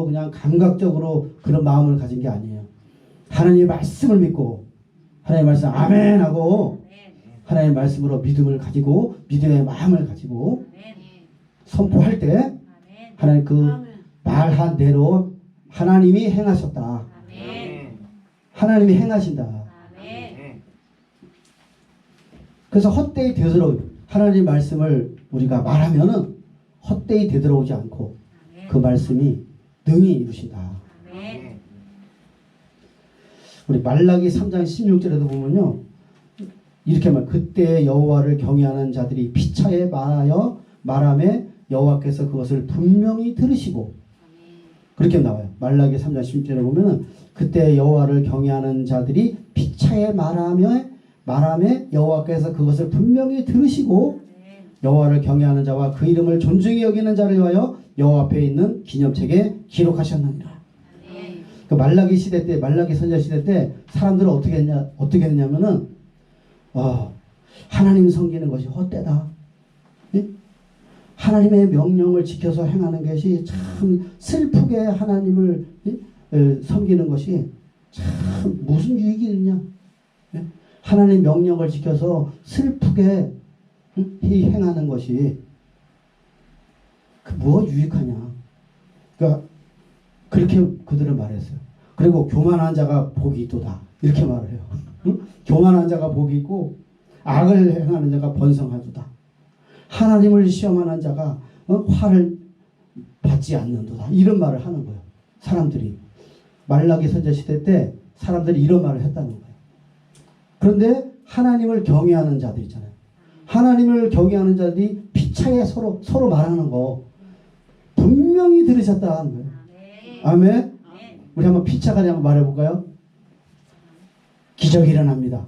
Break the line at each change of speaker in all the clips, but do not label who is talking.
그냥 감각적으로 그런 마음을 가진 게 아니에요. 하나님의 말씀을 믿고 하나님의 말씀 아멘 하고 하나님의 말씀으로 믿음을 가지고 믿음의 마음을 가지고 선포할 때 하나님 그 말한 대로 하나님이 행하셨다. 하나님이 행하신다. 그래서 헛되이 되돌아오 하나님 말씀을 우리가 말하면은 헛되이 되돌아오지 않고 그 말씀이 능히 이루신다. 우리 말라기 3장 16절에도 보면요. 이렇게 말 그때 여호와를 경외하는 자들이 피차에 말하여 말하매 여호와께서 그것을 분명히 들으시고 그렇게 나와요. 말라기 3장 16절에 보면은 그때 여호와를 경외하는 자들이 피차에 말하며 여호와께서 그것을 분명히 들으시고 여호와를 경외하는 자와 그 이름을 존중히 여기는 자를 위하여 여호와 앞에 있는 기념책에 기록하셨느니라. 그 말라기 시대 때, 말라기 선지자 시대 때 사람들은 어떻게 했냐면은 하나님 섬기는 것이 헛되다. 예? 하나님의 명령을 지켜서 행하는 것이 참 슬프게 하나님을 섬기는 것이 참 무슨 유익이 있냐? 예? 하나님의 명령을 지켜서 슬프게 행하는 것이 뭐 유익하냐? 그러니까 그렇게 그들은 말했어요. 그리고 교만한 자가 복이 있도다. 이렇게 말을 해요. 응? 교만한 자가 복이 있고 악을 행하는 자가 번성하도다. 하나님을 시험하는 자가 화를 받지 않는도다. 이런 말을 하는 거예요. 사람들이. 말라기 선지자 시대 때 사람들이 이런 말을 했다는 거예요. 그런데 하나님을 경외하는 자들 있잖아요. 하나님을 경외하는 자들이 피차에 서로 말하는 거 분명히 들으셨다 하는 거예요. 아멘. 우리 한번 피차가리 한번 말해볼까요? 기적이 일어납니다.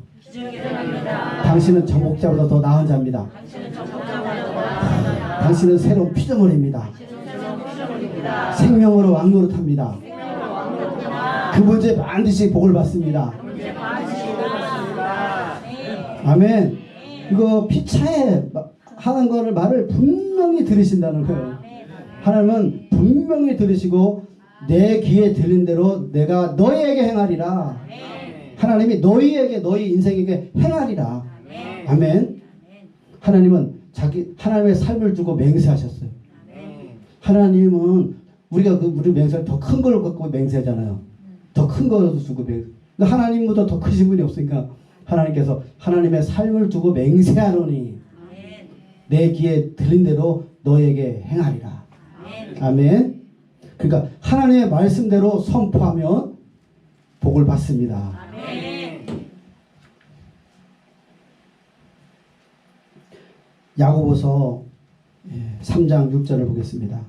당신은 정복자보다 더 나은 자입니다. 당신은 새로운 피조물입니다. 생명으로 왕노릇합니다. 그 문제 반드시 복을 받습니다. 아멘. 이거 피차에 하는 거를 말을 분명히 들으신다는 거예요. 하나님은 분명히 들으시고 내 귀에 들린 대로 내가 너희에게 행하리라. 하나님이 너희에게 너희 인생에게 행하리라. 아멘. 하나님은 하나님의 삶을 두고 맹세하셨어요. 하나님은 우리가 우리 맹세를 더 큰 걸 갖고 맹세하잖아요. 더 큰 거 두고 맹세. 하나님보다 더 크신 분이 없으니까 하나님께서 하나님의 삶을 두고 맹세하노니 내 귀에 들린 대로 너에게 행하리라. 아멘. 그러니까 하나님의 말씀대로 선포하면 복을 받습니다. 야고보서 3장 6절을 보겠습니다.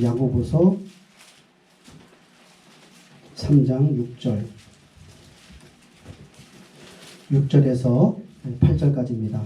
야고보서 3장 6절 6절에서 8절까지입니다.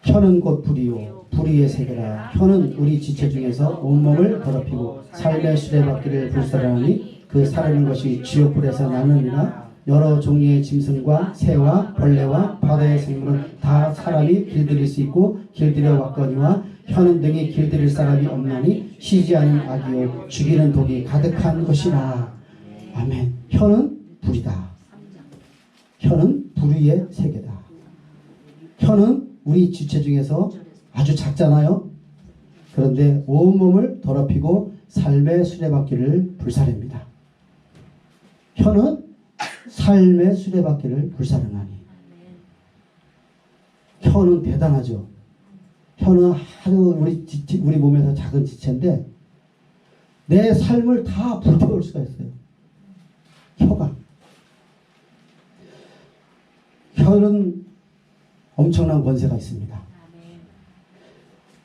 혀는 곧 불이요 불의의 세계라. 혀는 우리 지체 중에서 온몸을 더럽히고 삶의 수레바퀴를 불사르니 그 사르는 것이 지옥불에서 나느니라. 여러 종류의 짐승과 새와 벌레와 바다의 생물은 다 사람이 길들일 수 있고 길들여 왔거니와 혀는 등이 길들일 사람이 없나니 쉬지 않은 악이요 죽이는 독이 가득한 것이라. 아멘. 혀는 불이다. 혀는 불의의 세계다. 혀는 우리 지체 중에서 아주 작잖아요. 그런데 온몸을 더럽히고 삶의 수레바퀴를 불사릅니다. 혀는 삶의 수레바퀴를 불사르나니. 혀는 대단하죠. 혀는 아주 우리 몸에서 작은 지체인데 내 삶을 다 불태울 수가 있어요. 혀는 엄청난 권세가 있습니다.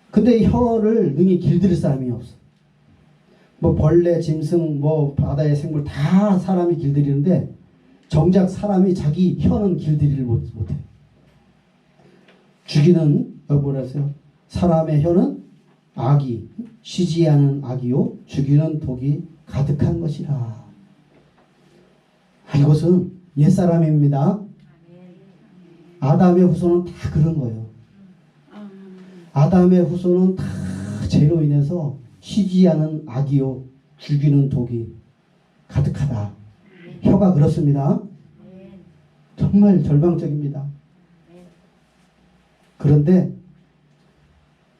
근데 혀를 능히 길들일 사람이 없어. 뭐 벌레, 짐승, 뭐 바다의 생물 다 사람이 길들이는데 정작 사람이 자기 혀는 길들이를 못해. 죽이는 뭐라 했어요? 사람의 혀는 악이 쉬지 않은 악이요 죽이는 독이 가득한 것이라. 이것은 옛사람입니다. 아담의 후손은 다 그런 거예요. 아담의 후손은 다 죄로 인해서 쉬지 않은 악이요 죽이는 독이 가득하다. 혀가 그렇습니다. 정말 절망적입니다. 그런데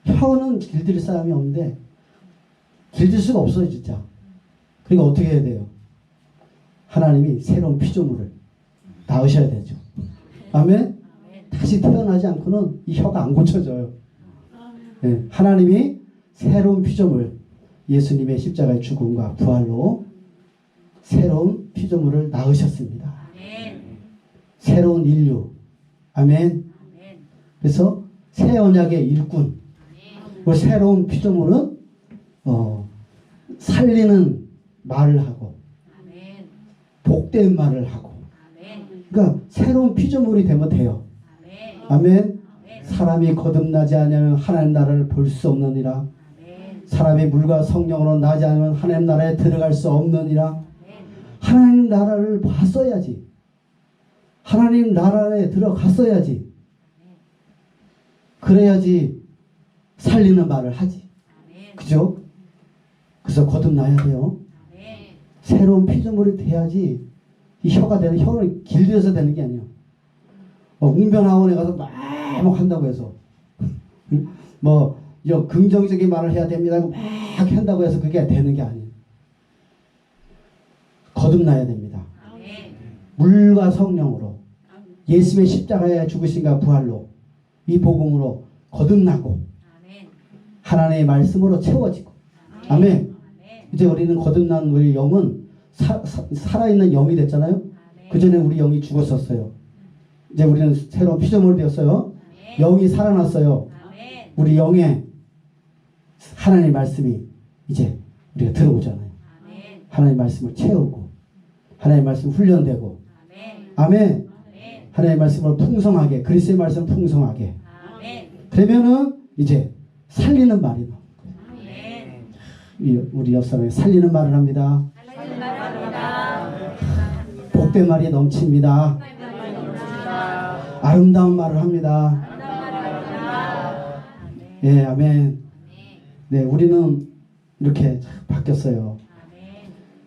혀는 길들일 사람이 없는데 길들 수가 없어요 진짜. 그러니까 어떻게 해야 돼요? 하나님이 새로운 피조물을 낳으셔야 되죠. 아멘? 다시 태어나지 않고는 이 혀가 안 고쳐져요. 네, 하나님이 새로운 피조물, 예수님의 십자가의 죽음과 부활로 새로운 피조물을 낳으셨습니다. 새로운 인류. 아멘. 그래서 새 언약의 일꾼. 그 새로운 피조물은 살리는 말을 하고 복된 말을 하고. 그러니까 새로운 피조물이 되면 돼요. 아멘. 사람이 거듭나지 않으면 하나님 나라를 볼 수 없느니라. 사람이 물과 성령으로 나지 않으면 하나님 나라에 들어갈 수 없느니라. 하나님 나라를 봤어야지. 하나님 나라에 들어갔어야지. 그래야지 살리는 말을 하지. 그죠? 그래서 거듭나야 돼요. 새로운 피조물이 돼야지 이 혀가 되는, 혀를 길들여서 되는 게 아니에요. 웅변학원에 가서 막 한다고 해서 긍정적인 말을 해야 됩니다 막 한다고 해서 그게 되는 게 아니에요. 거듭나야 됩니다. 물과 성령으로 예수의 십자가의 죽으심과 부활로 이 복음으로 거듭나고 하나님의 말씀으로 채워지고. 아멘. 이제 우리는 거듭난 우리 영은 살아있는 영이 됐잖아요. 그 전에 우리 영이 죽었었어요. 이제 우리는 새로운 피조물이 되었어요. 영이 살아났어요. 우리 영에 하나님의 말씀이 이제 우리가 들어오잖아요. 하나님의 말씀을 채우고 하나님의 말씀 훈련되고. 아멘. 하나님의 말씀을 풍성하게, 그리스도의 말씀 풍성하게. 그러면은 이제 살리는 말이 나오는 거예요. 우리 옆 사람이 살리는 말을 합니다. 복된 말이 넘칩니다. 아름다운 말을 합니다. 예, 아멘. 네, 우리는 이렇게 바뀌었어요.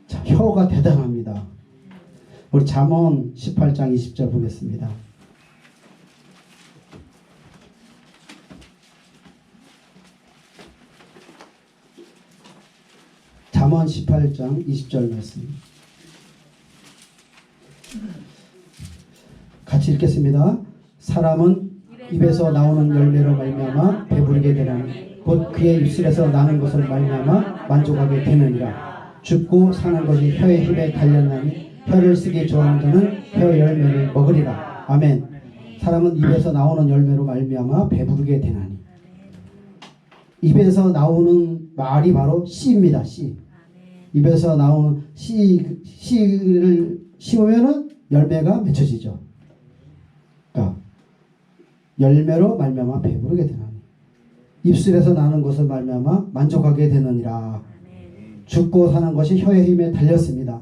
자, 혀가 대단합니다. 우리 잠언 18장 20절 보겠습니다. 잠언 18장 20절 말씀. 같이 읽겠습니다. 사람은 입에서 나오는 열매로 말미암아 배부르게 되나니 곧 그의 입술에서 나는 것을 말미암아 만족하게 되느니라. 죽고 사는 것이 혀의 힘에 달렸나니 혀를 쓰기 좋아하는 자는 혀 열매를 먹으리라. 아멘. 사람은 입에서 나오는 열매로 말미암아 배부르게 되나니. 입에서 나오는 말이 바로 씨입니다. 씨. 입에서 나오는 씨를 심으면은 열매가 맺혀지죠. 그러니까 열매로 말미암아 배부르게 되나니 입술에서 나는 것을 말미암아 만족하게 되느니라. 죽고 사는 것이 혀의 힘에 달렸습니다.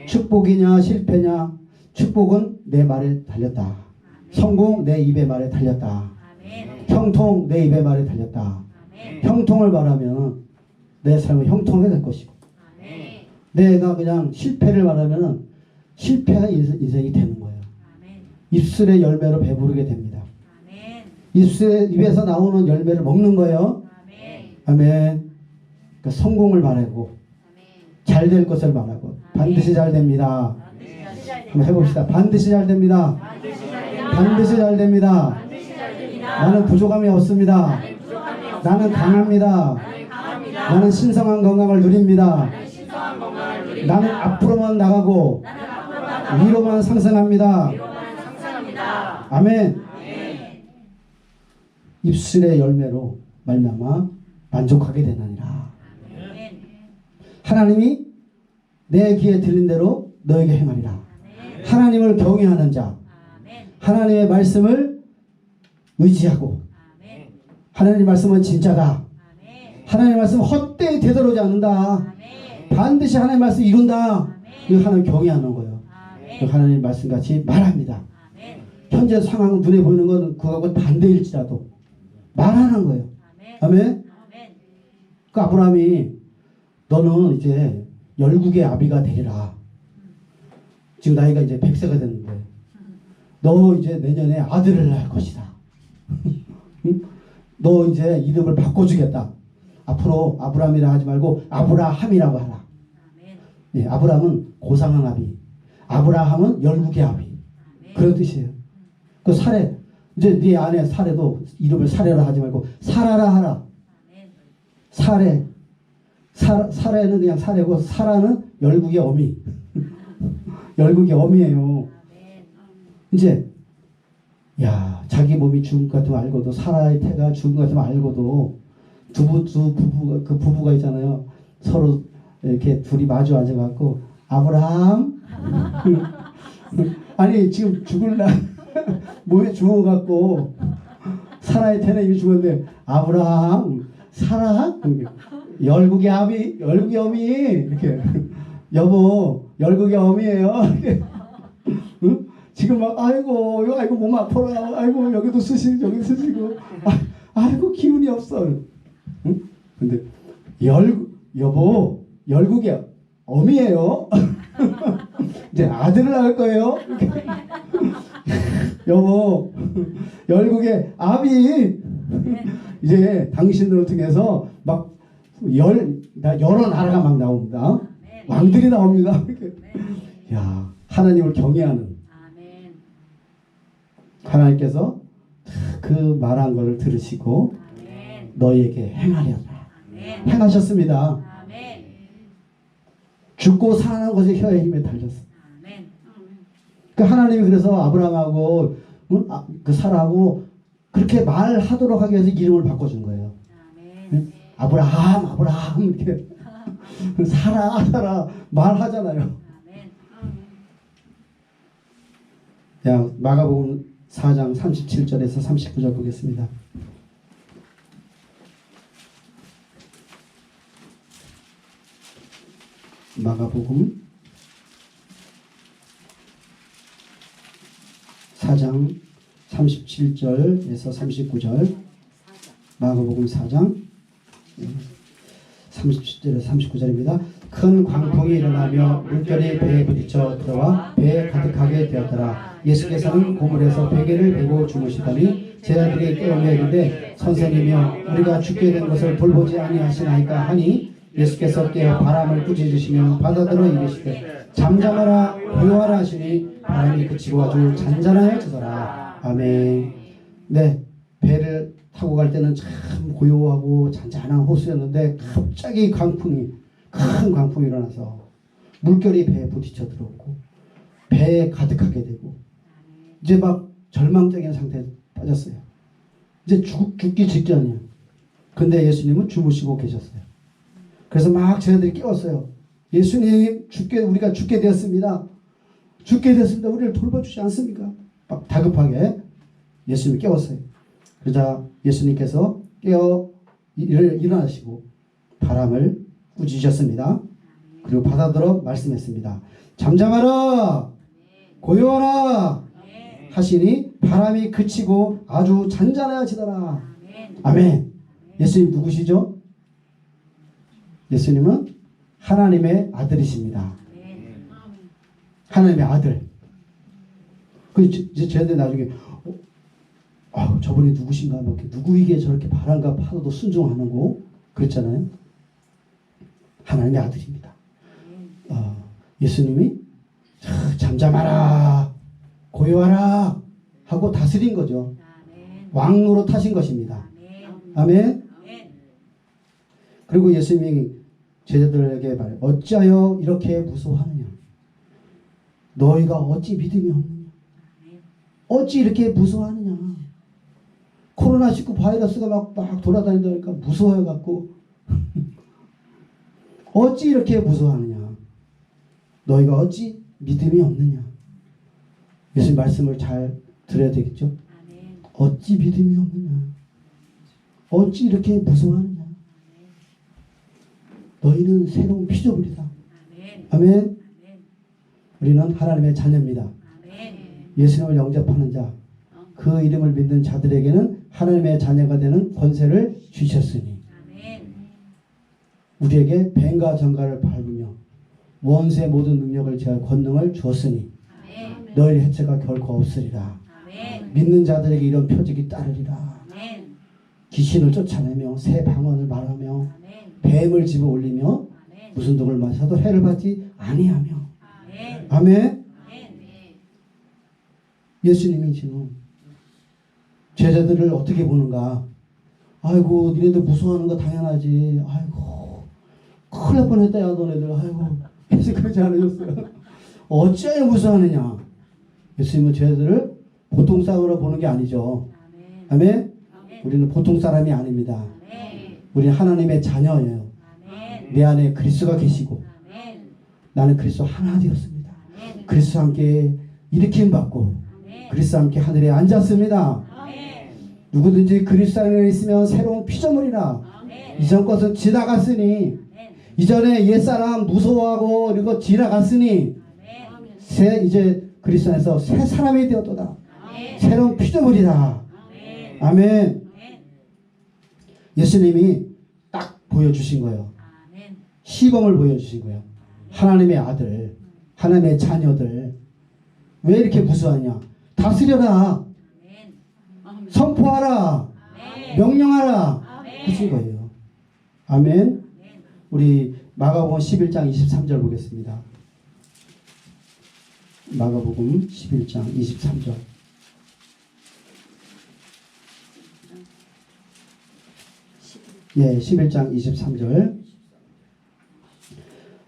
축복이냐 실패냐, 축복은 내 말에 달렸다. 성공 내 입의 말에 달렸다. 형통 내 입의 말에 달렸다. 형통을 말하면 내 삶은 형통하게 될 것이고, 내가 그냥 실패를 말하면 실패가 인생이 되는 거예요. 입술의 열매로 배부르게 됩니다. 입에서 나오는 열매를 먹는 거예요. 아멘. 그러니까 성공을 말하고 잘 될 것을 말하고 반드시 잘 됩니다. 한번 해봅시다. 반드시 잘 됩니다. 반드시 잘 됩니다. 나는 부족함이 없습니다. 나는 강합니다. 나는 신성한 건강을 누립니다. 나는 앞으로만 나가고 위로만 상승합니다. 아멘. 입술의 열매로 말미암아 만족하게 되느니라. 하나님이 내 귀에 들린 대로 너에게 행하리라. 하나님을 경외하는 자, 하나님의 말씀을 의지하고, 하나님의 말씀은 진짜다. 하나님의 말씀은 헛되이 되돌아오지 않는다. 반드시 하나님의 말씀 이룬다. 이거 하나님 경외하는 거예요. 하나님의 말씀같이 말합니다. 현재 상황 눈에 보이는 건 그거하고 반대일지라도 말하는 거예요. 아멘. 그 아브라함이 너는 이제 열국의 아비가 되리라. 지금 나이가 이제 100세가 됐는데 너 이제 내년에 아들을 낳을 것이다. 응? 너 이제 이름을 바꿔주겠다. 앞으로 아브라함이라 하지 말고 아브라함이라고 하라. 예, 아브라함은 고상한 아비, 아브라함은 열국의 아비. 그런 뜻이에요. 그 사례, 이제 네 아내 사례도 이름을 사례라 하지 말고 사라라 하라. 사례, 사례는 그냥 사례고 사라는 열국의 어미. 열국의 어미예요. 이제 야, 자기 몸이 죽은 것 같으면 알고도, 사라의 태가 죽은 것 같으면 알고도, 그 부부가 있잖아요. 서로 이렇게 둘이 마주 앉아갖고, 아브라함? 아니, 지금 죽을 날, 몸에 죽어갖고, 사라의 태는 이미 죽었는데, 아브라함, 사라? 열국의 아비, 열국의 어미, 이렇게. 여보, 열국의 어미예요. 응? 지금 막 아이고 몸 아파라. 아이고 여기도 쓰시고 저기도 쓰시고. 아이고 기운이 없어. 응? 근데 여보 열국의 어미예요. 이제 아들을 낳을 거예요. 여보 열국의 아비. 이제 당신들을 통해서 막 여러 나라가 막 나옵니다. 왕들이 나옵니다. 야, 하나님을 경외하는 하나님께서 그 말한 것을 들으시고 너희에게 행하려다. 행하셨습니다. 죽고 사는 것에 혀의 힘에 달렸어. 그 하나님이 그래서 아브라함하고 그 사라하고 그렇게 말하도록 하기 위해서 이름을 바꿔준 거예요. 아브라함 이렇게 사라 말하잖아요. 야, 마가복음 4장 37절에서 39절 보겠습니다. 마가복음 4장 37절에서 39절. 마가복음 4장 37절에서 39절입니다. 큰 광풍이 일어나며 물결이 배에 부딪혀 들어와 배에 가득하게 되었더라. 예수께서는 고물에서 베개를 베고 주무시더니 제자들이 깨우며 이르되 선생님이여 우리가 죽게 된 것을 돌보지 아니하시나이까 하니 예수께서 깨어 바람을 꾸짖으시며 바다들어 이르시되 잠잠하라 고요하라 하시니 바람이 그치고 아주 잔잔하여지더라. 아멘. 네, 배를 타고 갈 때는 참 고요하고 잔잔한 호수였는데 갑자기 큰 광풍이 일어나서 물결이 배에 부딪혀 들어오고 배에 가득하게 되고 이제 막 절망적인 상태에 빠졌어요. 이제 죽기 직전이에요. 근데 예수님은 주무시고 계셨어요. 그래서 막 제자들이 깨웠어요. 예수님 우리가 죽게 되었습니다. 우리를 돌봐주지 않습니까? 막 다급하게 예수님이 깨웠어요. 그러자 예수님께서 깨어 일어나시고 바람을 꾸짖으셨습니다. 그리고 바다들어 말씀했습니다. 잠잠하라 고요하라 하시니 바람이 그치고 아주 잔잔해지더라. 아멘. 예수님 누구시죠? 예수님은 하나님의 아들이십니다. 하나님의 아들. 그 이제 쟤들 나중에 저분이 누구신가? 누구에게 저렇게 바람과 파도도 순종하는 거 그랬잖아요. 하나님의 아들입니다. 예수님이 잠잠하라 고요하라 하고 다스린 거죠. 왕으로 타신 것입니다. 아멘. 그리고 예수님이 제자들에게 말해 어찌하여 이렇게 무서워하느냐? 너희가 어찌 믿음이 없느냐? 어찌 이렇게 무서워하느냐? 코로나19 바이러스가 막 돌아다닌다니까 무서워해갖고 어찌 이렇게 무서워하느냐? 너희가 어찌 믿음이 없느냐? 예수님 말씀을 잘 들어야 되겠죠? 어찌 믿음이 없느냐? 어찌 이렇게 무서워하느냐? 너희는 새로운 피조물이다. 아멘. 우리는 하나님의 자녀입니다. 예수님을 영접하는 자, 그 이름을 믿는 자들에게는 하나님의 자녀가 되는 권세를 주셨으니 우리에게 뱀과 정갈을 밟으며 원수의 모든 능력을 제할 권능을 주었으니 너희 해체가 결코 없으리라. 믿는 자들에게 이런 표적이 따르리라. 귀신을 쫓아내며 새 방언을 말하며 뱀을 집어 올리며 무슨 독을 마셔도 해를 받지 아니하며. 아멘. 예수님이 지금 제자들을 어떻게 보는가? 아이고 니네들 무서워하는 거 당연하지. 아이고 큰일 날 뻔했다 야 너네들. 아이고 예수 그러지 않으셨어요? 어찌하여 무서워하느냐? 예수님은 제자들을 보통 사람으로 보는 게 아니죠. 아멘. 우리는 보통 사람이 아닙니다. 우리는 하나님의 자녀예요. 내 안에 그리스도가 계시고 나는 그리스도 하나 되었습니다. 그리스도와 함께 일으킴 받고 그리스도와 함께 하늘에 앉았습니다. 누구든지 그리스도 안에 있으면 새로운 피조물이라. 이전 것은 지나갔으니 이전에 옛사람 무서워하고 이거 지나갔으니 이제 그리스도 안에서 새 사람이 되었도다. 새로운 피조물이다. 아멘. 예수님이 딱 보여주신 거예요. 시범을 보여주신 거예요. 하나님의 아들, 하나님의 자녀들 왜 이렇게 무서워하냐? 다스려라. 선포하라. 명령하라. 그친 거예요. 아멘. 우리 마가복음 11장 23절 보겠습니다. 마가복음 11장 23절. 예, 11장 23절.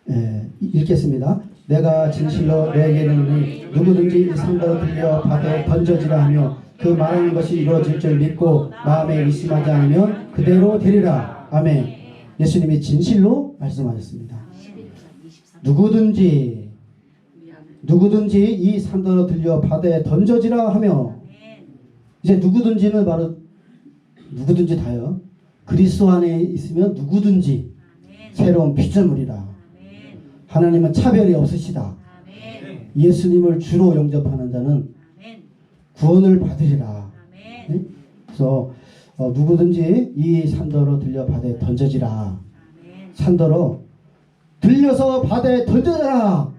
예, 읽겠습니다. 내가 진실로 내게 이르노니 누구든지 상도로 들려 바다에 던져지라 하며 그 말하는 것이 이루어질 줄 믿고 마음에 의심하지 않으면 그대로 되리라. 아멘. 예수님이 진실로 말씀하셨습니다. 누구든지 이 산도로 들려 바다에 던져지라 하며, 이제 누구든지는 바로 누구든지 다요. 그리스도 안에 있으면 누구든지 새로운 피조물이라. 하나님은 차별이 없으시다. 예수님을 주로 영접하는 자는 구원을 받으리라. 네? 그래서 누구든지 이 산도로 들려 바다에 던져지라. 산도로 들려서 바다에 던져져라.